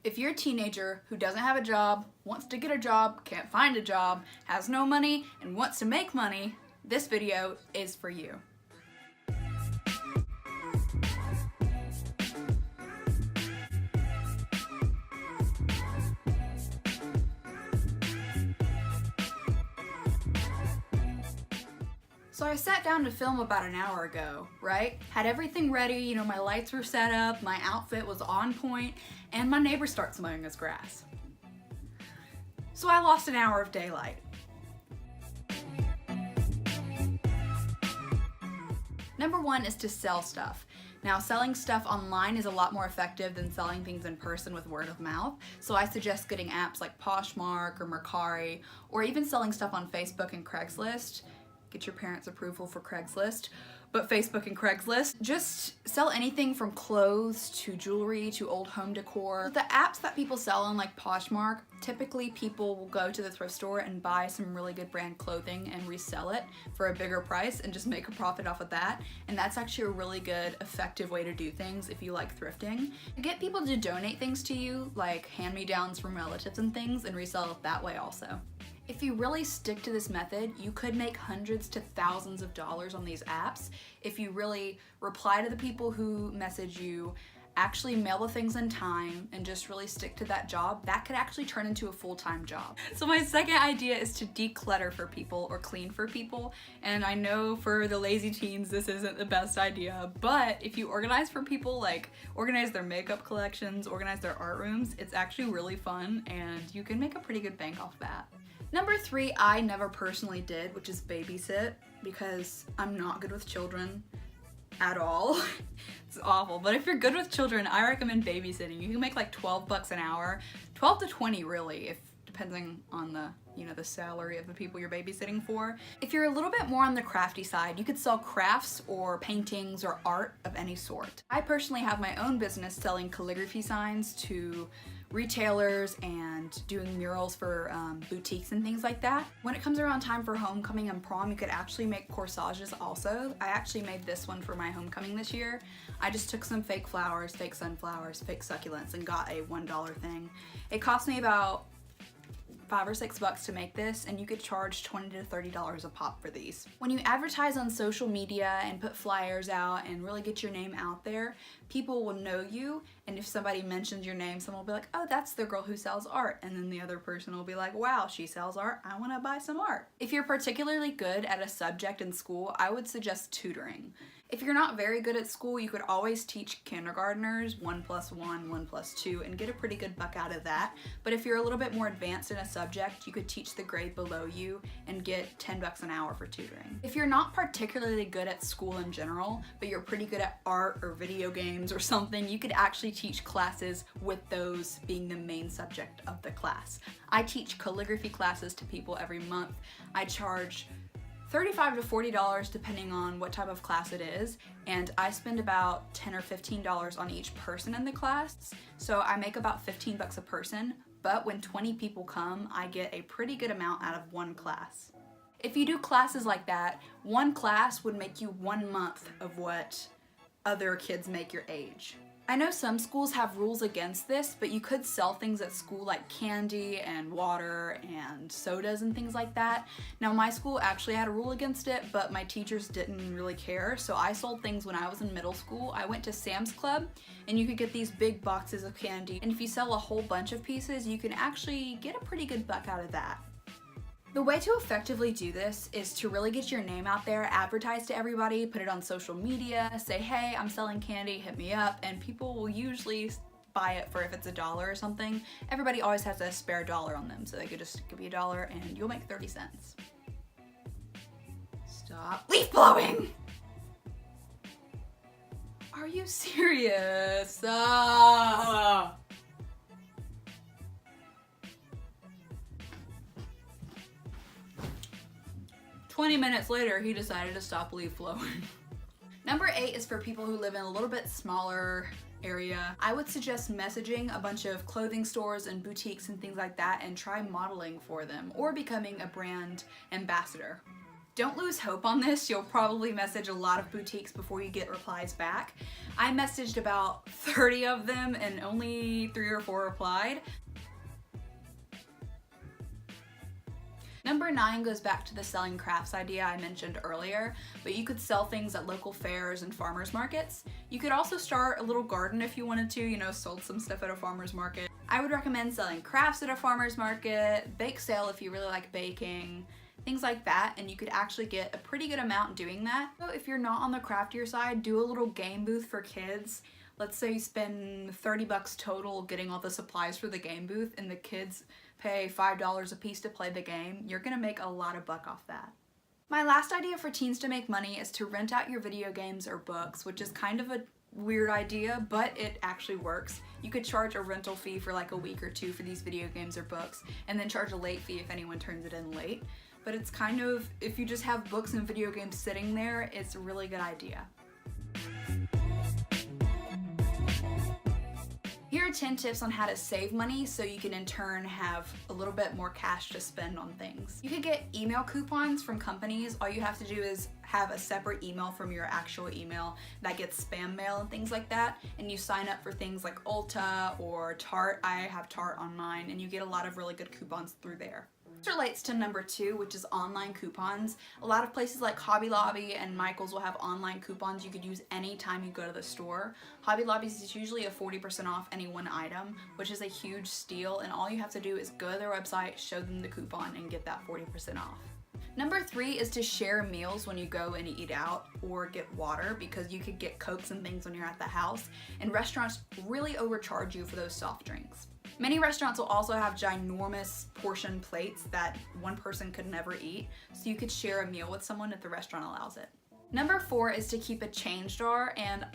If you're a teenager who doesn't have a job, wants to get a job, can't find a job, has no money, and wants to make money, this video is for you. So I sat down to film about an hour ago, right? Had everything ready, my lights were set up, my outfit was on point, and my neighbor starts mowing his grass. So I lost an hour of daylight. Number one is to sell stuff. Now, selling stuff online is a lot more effective than selling things in person with word of mouth, so I suggest getting apps like Poshmark or Mercari, or even selling stuff on Facebook and Craigslist. Get your parents' approval for Craigslist, but Facebook and Craigslist. Just sell anything from clothes to jewelry to old home decor. The apps that people sell on like Poshmark, typically people will go to the thrift store and buy some really good brand clothing and resell it for a bigger price and just make a profit off of that. And that's actually a really good, effective way to do things if you like thrifting. Get people to donate things to you, like hand-me-downs from relatives and things, and resell it that way also. If you really stick to this method, you could make hundreds to thousands of dollars on these apps. If you really reply to the people who message you, actually mail the things in time, and just really stick to that job, that could actually turn into a full-time job. So my second idea is to declutter for people or clean for people. And I know for the lazy teens, this isn't the best idea, but if you organize for people, like organize their makeup collections, organize their art rooms, it's actually really fun and you can make a pretty good bank off that. Number three, I never personally did, which is babysit, because I'm not good with children at all. It's awful, but if you're good with children, I recommend babysitting. You can make like 12 bucks an hour, 12 to 20 really, if depending on the the salary of the people you're babysitting for. If you're a little bit more on the crafty side, you could sell crafts or paintings or art of any sort. I personally have my own business selling calligraphy signs to retailers and doing murals for boutiques and things like that. When it comes around time for homecoming and prom, you could actually make corsages also. I actually made this one for my homecoming this year. I just took some fake flowers, fake sunflowers, fake succulents, and got a $1 thing. It cost me about $5 or $6 to make this, and you could charge $20 to $30 a pop for these. When you advertise on social media and put flyers out and really get your name out there, people will know you, and if somebody mentions your name, someone will be like, oh, that's the girl who sells art, and then the other person will be like, wow, she sells art, I want to buy some art. If you're particularly good at a subject in school, I would suggest tutoring. If you're not very good at school, you could always teach kindergartners 1 + 1, 1 + 2, and get a pretty good buck out of that. But if you're a little bit more advanced in a subject, you could teach the grade below you and get 10 bucks an hour for tutoring. If you're not particularly good at school in general, but you're pretty good at art or video games or something, you could actually teach classes with those being the main subject of the class. I teach calligraphy classes to people every month. I charge $35 to $40 depending on what type of class it is, and I spend about $10 or $15 on each person in the class, so I make about 15 bucks a person, but when 20 people come, I get a pretty good amount out of one class. If you do classes like that, one class would make you 1 month of what other kids make your age. I know some schools have rules against this, but you could sell things at school like candy and water and sodas and things like that. Now my school actually had a rule against it, but my teachers didn't really care, so I sold things when I was in middle school. I went to Sam's Club and you could get these big boxes of candy, and if you sell a whole bunch of pieces, you can actually get a pretty good buck out of that. The way to effectively do this is to really get your name out there, advertise to everybody, put it on social media, say, hey, I'm selling candy, hit me up, and people will usually buy it for if it's $1 or something. Everybody always has a spare $1 on them, so they could just give you $1 and you'll make 30 cents. Stop leaf blowing! Are you serious? 20 minutes later, he decided to stop leaf blowing. Number 8 is for people who live in a little bit smaller area. I would suggest messaging a bunch of clothing stores and boutiques and things like that and try modeling for them or becoming a brand ambassador. Don't lose hope on this. You'll probably message a lot of boutiques before you get replies back. I messaged about 30 of them and only 3 or 4 replied. Number 9 goes back to the selling crafts idea I mentioned earlier, but you could sell things at local fairs and farmers markets. You could also start a little garden if you wanted to, sold some stuff at a farmer's market. I would recommend selling crafts at a farmer's market, bake sale if you really like baking, things like that, and you could actually get a pretty good amount doing that. So if you're not on the craftier side, do a little game booth for kids. Let's say you spend $30 total getting all the supplies for the game booth and the kids pay $5 a piece to play the game. You're gonna make a lot of buck off that. My last idea for teens to make money is to rent out your video games or books, which is kind of a weird idea, but it actually works. You could charge a rental fee for like a week or 2 for these video games or books, and then charge a late fee if anyone turns it in late. But it's kind of, if you just have books and video games sitting there, it's a really good idea. Here are 10 tips on how to save money so you can in turn have a little bit more cash to spend on things. You could get email coupons from companies. All you have to do is have a separate email from your actual email that gets spam mail and things like that, and you sign up for things like Ulta or Tarte. I have Tarte on mine, and you get a lot of really good coupons through there. This relates to number 2, which is online coupons. A lot of places like Hobby Lobby and Michael's will have online coupons you could use anytime you go to the store. Hobby Lobby's is usually a 40% off any one item, which is a huge steal, and all you have to do is go to their website, show them the coupon, and get that 40% off. Number 3 is to share meals when you go and eat out or get water, because you could get Cokes and things when you're at the house, and restaurants really overcharge you for those soft drinks. Many restaurants will also have ginormous portion plates that one person could never eat, so you could share a meal with someone if the restaurant allows it. Number 4 is to keep a change jar, and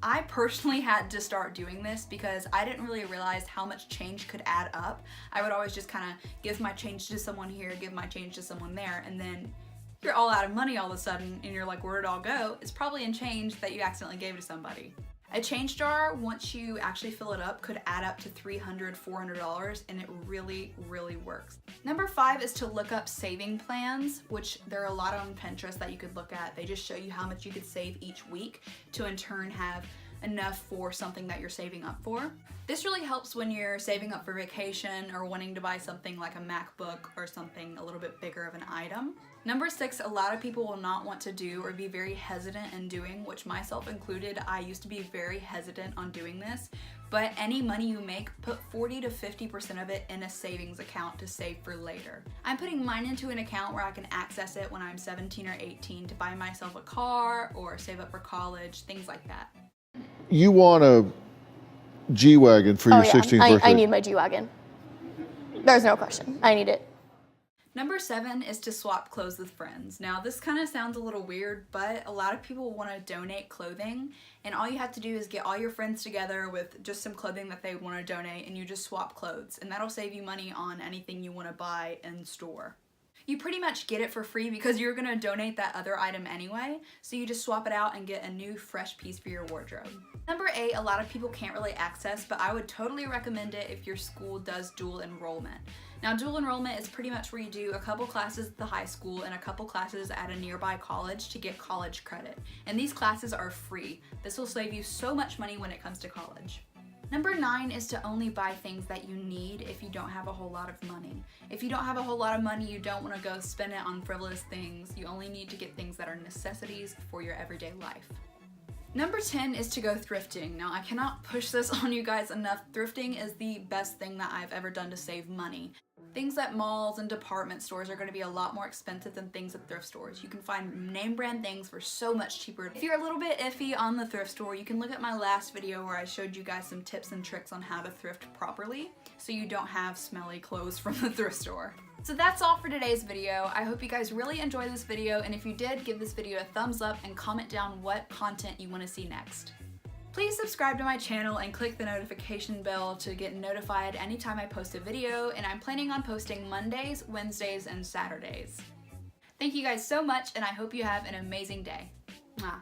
I personally had to start doing this because I didn't really realize how much change could add up. I would always just kind of give my change to someone here, give my change to someone there, and then you're all out of money all of a sudden and you're like, where'd it all go? It's probably in change that you accidentally gave to somebody. A change jar, once you actually fill it up, could add up to $300, $400, and it really, really works. Number 5 is to look up saving plans, which there are a lot on Pinterest that you could look at. They just show you how much you could save each week to in turn have enough for something that you're saving up for. This really helps when you're saving up for vacation or wanting to buy something like a MacBook or something a little bit bigger of an item. Number 6, a lot of people will not want to do or be very hesitant in doing, which myself included. I used to be very hesitant on doing this, but any money you make, put 40 to 50% of it in a savings account to save for later. I'm putting mine into an account where I can access it when I'm 17 or 18 to buy myself a car or save up for college, things like that. You want a G-Wagon for your 16th birthday? I need my G-Wagon. There's no question. I need it. Number 7 is to swap clothes with friends. Now this kind of sounds a little weird, but a lot of people want to donate clothing, and all you have to do is get all your friends together with just some clothing that they want to donate, and you just swap clothes, and that'll save you money on anything you want to buy in store. You pretty much get it for free because you're going to donate that other item anyway, so you just swap it out and get a new fresh piece for your wardrobe. Number 8, a lot of people can't really access, but I would totally recommend it if your school does dual enrollment. Now, dual enrollment is pretty much where you do a couple classes at the high school and a couple classes at a nearby college to get college credit. And these classes are free. This will save you so much money when it comes to college. Number 9 is to only buy things that you need if you don't have a whole lot of money. If you don't have a whole lot of money, you don't want to go spend it on frivolous things. You only need to get things that are necessities for your everyday life. Number 10 is to go thrifting. Now, I cannot push this on you guys enough. Thrifting is the best thing that I've ever done to save money. Things at malls and department stores are going to be a lot more expensive than things at thrift stores. You can find name brand things for so much cheaper. If you're a little bit iffy on the thrift store, you can look at my last video where I showed you guys some tips and tricks on how to thrift properly so you don't have smelly clothes from the thrift store. So that's all for today's video. I hope you guys really enjoyed this video, and if you did, give this video a thumbs up and comment down what content you want to see next. Please subscribe to my channel and click the notification bell to get notified anytime I post a video, and I'm planning on posting Mondays, Wednesdays, and Saturdays. Thank you guys so much, and I hope you have an amazing day. Mwah.